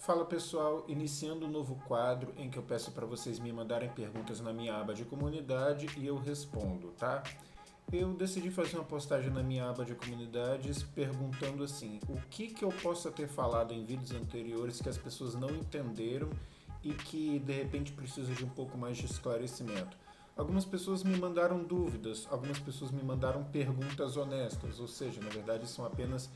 Fala pessoal, iniciando um novo quadro em que eu peço para vocês me mandarem perguntas na minha aba de comunidade e eu respondo, tá? Eu decidi fazer uma postagem na minha aba de comunidades perguntando assim, o que eu possa ter falado em vídeos anteriores que as pessoas não entenderam e que de repente precisa de um pouco mais de esclarecimento. Algumas pessoas me mandaram dúvidas, algumas pessoas me mandaram perguntas honestas, ou seja, na verdade são apenas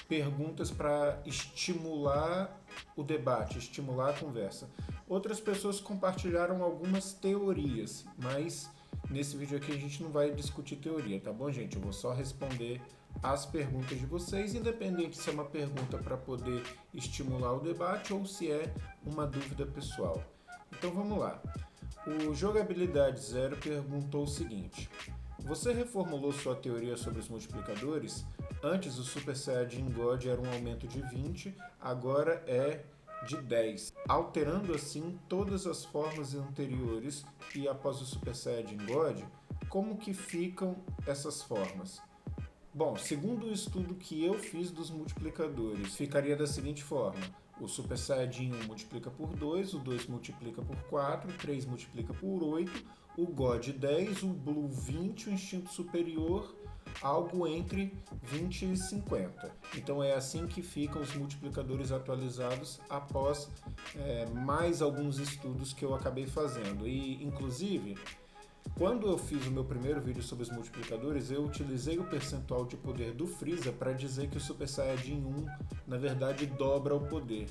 perguntas para estimular o debate, estimular a conversa. Outras pessoas compartilharam algumas teorias, mas nesse vídeo aqui a gente não vai discutir teoria, tá bom, gente? Eu vou só responder as perguntas de vocês, independente se é uma pergunta para poder estimular o debate ou se é uma dúvida pessoal. Então vamos lá. O Jogabilidade Zero perguntou o seguinte: você reformulou sua teoria sobre os multiplicadores? Antes o Super Saiyajin God era um aumento de 20, agora é de 10, alterando assim todas as formas anteriores e após o Super Saiyajin God, como que ficam essas formas? Bom, segundo o estudo que eu fiz dos multiplicadores, ficaria da seguinte forma: o Super Saiyajin 1 multiplica por 2, o 2 multiplica por 4, o 3 multiplica por 8, o God 10, o Blue 20, o Instinto Superior, algo entre 20 e 50. Então é assim que ficam os multiplicadores atualizados após mais alguns estudos que eu acabei fazendo. E, inclusive, quando eu fiz o meu primeiro vídeo sobre os multiplicadores, eu utilizei o percentual de poder do Freeza para dizer que o Super Saiyajin 1, na verdade, dobra o poder.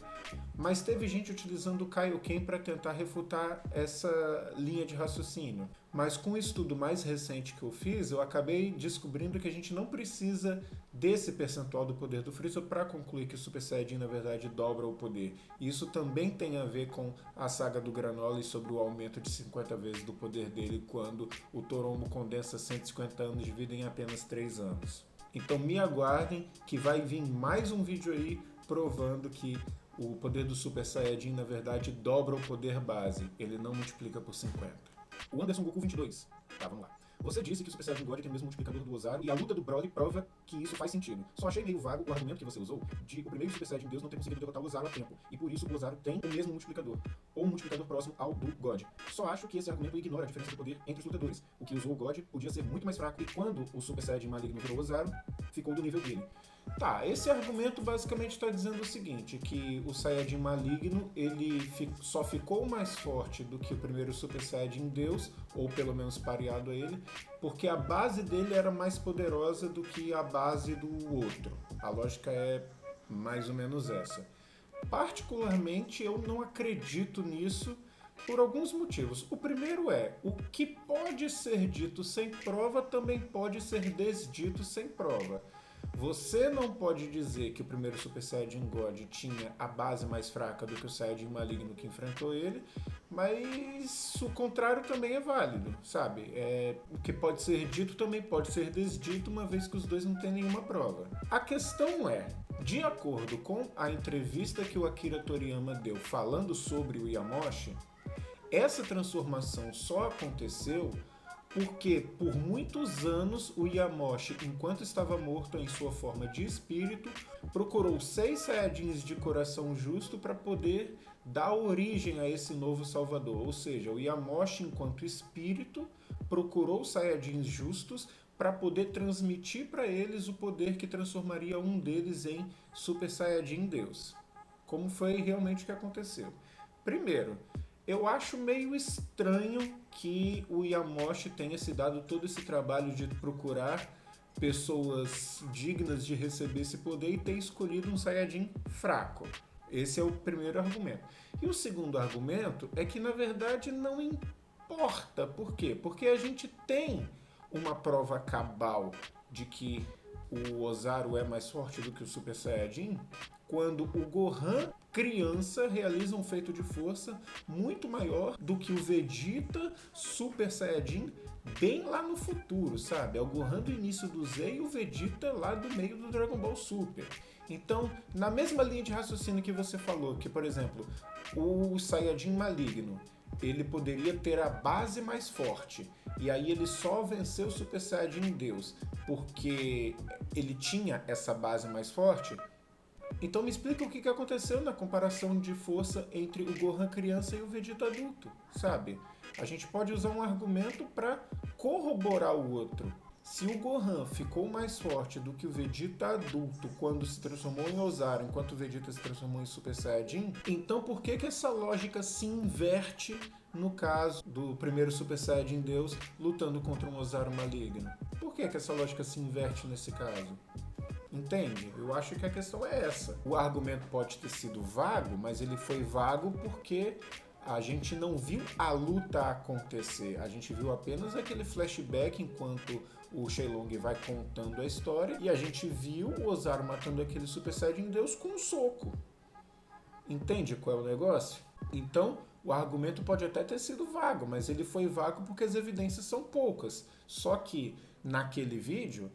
Mas teve gente utilizando o Kaioken para tentar refutar essa linha de raciocínio. Mas com o estudo mais recente que eu fiz, eu acabei descobrindo que a gente não precisa desse percentual do poder do Freeza para concluir que o Super Saiyajin, na verdade, dobra o poder. E isso também tem a ver com a saga do Granola e sobre o aumento de 50 vezes do poder dele quando o Toromo condensa 150 anos de vida em apenas 3 anos. Então me aguardem que vai vir mais um vídeo aí provando que o poder do Super Saiyajin, na verdade, dobra o poder base. Ele não multiplica por 50. O Anderson Goku 22. Tá, vamos lá. Você disse que o Super Saiyajin God tem o mesmo multiplicador do Ozaru e a luta do Broly prova que isso faz sentido. Só achei meio vago o argumento que você usou de o primeiro Super Saiyajin Deus não ter conseguido derrotar o Ozaru a tempo e por isso o Ozaru tem o mesmo multiplicador, ou um multiplicador próximo ao do God. Só acho que esse argumento ignora a diferença de poder entre os lutadores. O que usou o God podia ser muito mais fraco e quando o Super Saiyajin maligno virou Ozaru, ficou do nível dele. Tá, esse argumento basicamente está dizendo o seguinte, que o Saiyajin maligno ele só ficou mais forte do que o primeiro Super Saiyajin Deus, ou pelo menos pareado a ele, porque a base dele era mais poderosa do que a base do outro. A lógica é mais ou menos essa. Particularmente, eu não acredito nisso por alguns motivos. O primeiro é, o que pode ser dito sem prova também pode ser desdito sem prova. Você não pode dizer que o primeiro Super Saiyajin God tinha a base mais fraca do que o Saiyajin maligno que enfrentou ele, mas o contrário também é válido, sabe? O que pode ser dito também pode ser desdito, uma vez que os dois não têm nenhuma prova. A questão é, de acordo com a entrevista que o Akira Toriyama deu falando sobre o Yamoshi, essa transformação só aconteceu porque por muitos anos o Yamoshi, enquanto estava morto em sua forma de espírito, procurou 6 Saiyajins de coração justo para poder dar origem a esse novo salvador. Ou seja, o Yamoshi, enquanto espírito, procurou Saiyajins justos para poder transmitir para eles o poder que transformaria um deles em Super Saiyajin Deus. Como foi realmente o que aconteceu. Primeiro, eu acho meio estranho que o Yamoshi tenha se dado todo esse trabalho de procurar pessoas dignas de receber esse poder e ter escolhido um Saiyajin fraco. Esse é o primeiro argumento. E o segundo argumento é que, na verdade, não importa. Por quê? Porque a gente tem uma prova cabal de que o Ozaru é mais forte do que o Super Saiyajin quando o Gohan criança realiza um feito de força muito maior do que o Vegeta Super Saiyajin bem lá no futuro, sabe? É o Gohan do início do Z e o Vegeta lá do meio do Dragon Ball Super. Então, na mesma linha de raciocínio que você falou, que, por exemplo, o Saiyajin maligno, ele poderia ter a base mais forte, e aí ele só venceu o Super Saiyajin Deus porque ele tinha essa base mais forte. Então me explica o que aconteceu na comparação de força entre o Gohan criança e o Vegeta adulto, sabe? A gente pode usar um argumento para corroborar o outro. Se o Gohan ficou mais forte do que o Vegeta adulto quando se transformou em Ozaru, enquanto o Vegeta se transformou em Super Saiyajin, então por que essa lógica se inverte no caso do primeiro Super Saiyajin Deus lutando contra um Ozaru maligno? Por que essa lógica se inverte nesse caso? Entende? Eu acho que a questão é essa. O argumento pode ter sido vago, mas ele foi vago porque a gente não viu a luta acontecer. A gente viu apenas aquele flashback enquanto o Shenlong vai contando a história e a gente viu o Ozaru matando aquele Super Saiyajin Deus com um soco. Entende qual é o negócio? Então, o argumento pode até ter sido vago, mas ele foi vago porque as evidências são poucas. Só que, naquele vídeo,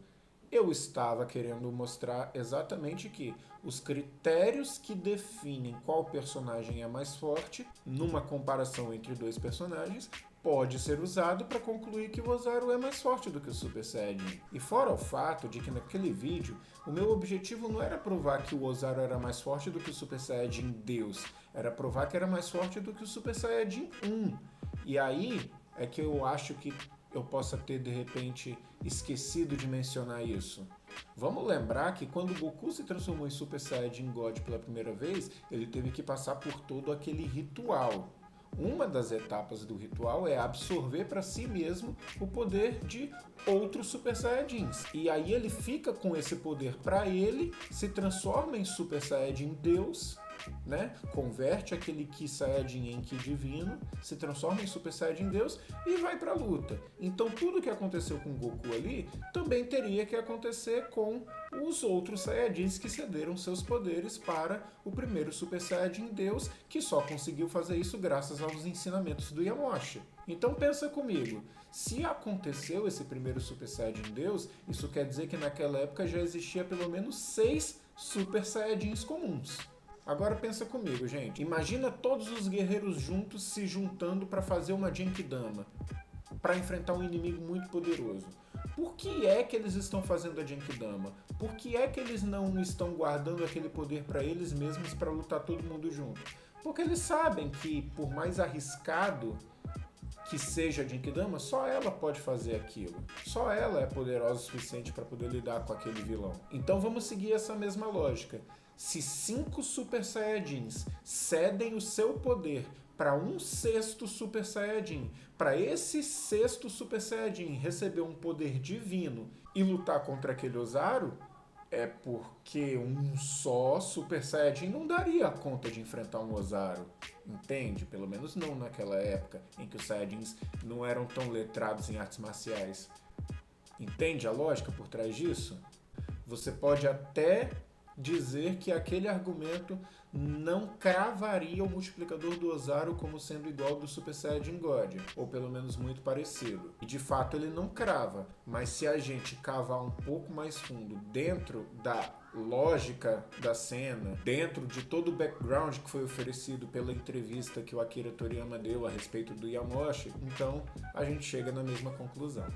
eu estava querendo mostrar exatamente que os critérios que definem qual personagem é mais forte, numa comparação entre dois personagens, pode ser usado para concluir que o Ozaru é mais forte do que o Super Saiyajin. E fora o fato de que naquele vídeo, o meu objetivo não era provar que o Ozaru era mais forte do que o Super Saiyajin Deus, era provar que era mais forte do que o Super Saiyajin 1. E aí é que eu acho que eu possa ter, de repente, esquecido de mencionar isso. Vamos lembrar que quando o Goku se transformou em Super Saiyajin God pela primeira vez, ele teve que passar por todo aquele ritual. Uma das etapas do ritual é absorver para si mesmo o poder de outros Super Saiyajins. E aí ele fica com esse poder para ele, se transforma em Super Saiyajin Deus, né? Converte aquele Ki Saiyajin em Ki Divino, se transforma em Super Saiyajin Deus e vai pra luta. Então tudo que aconteceu com o Goku ali também teria que acontecer com os outros Saiyajins que cederam seus poderes para o primeiro Super Saiyajin Deus, que só conseguiu fazer isso graças aos ensinamentos do Yamoshi. Então pensa comigo, se aconteceu esse primeiro Super Saiyajin Deus, isso quer dizer que naquela época já existia pelo menos 6 Super Saiyajins comuns. Agora pensa comigo, gente. Imagina todos os guerreiros juntos se juntando para fazer uma Genkidama, para enfrentar um inimigo muito poderoso. Por que é que eles estão fazendo a Genkidama? Por que é que eles não estão guardando aquele poder para eles mesmos para lutar todo mundo junto? Porque eles sabem que, por mais arriscado que seja a Genkidama, só ela pode fazer aquilo. Só ela é poderosa o suficiente para poder lidar com aquele vilão. Então vamos seguir essa mesma lógica. Se 5 Super Saiyajins cedem o seu poder para um sexto Super Saiyajin, para esse sexto Super Saiyajin receber um poder divino e lutar contra aquele Ozaru, é porque um só Super Saiyajin não daria conta de enfrentar um Ozaru, entende? Pelo menos não naquela época em que os Saiyajins não eram tão letrados em artes marciais. Entende a lógica por trás disso? Você pode até dizer que aquele argumento não cravaria o multiplicador do Ozaru como sendo igual ao do Super Saiyajin God, ou pelo menos muito parecido. E de fato ele não crava, mas se a gente cavar um pouco mais fundo dentro da lógica da cena, dentro de todo o background que foi oferecido pela entrevista que o Akira Toriyama deu a respeito do Yamoshi, então a gente chega na mesma conclusão.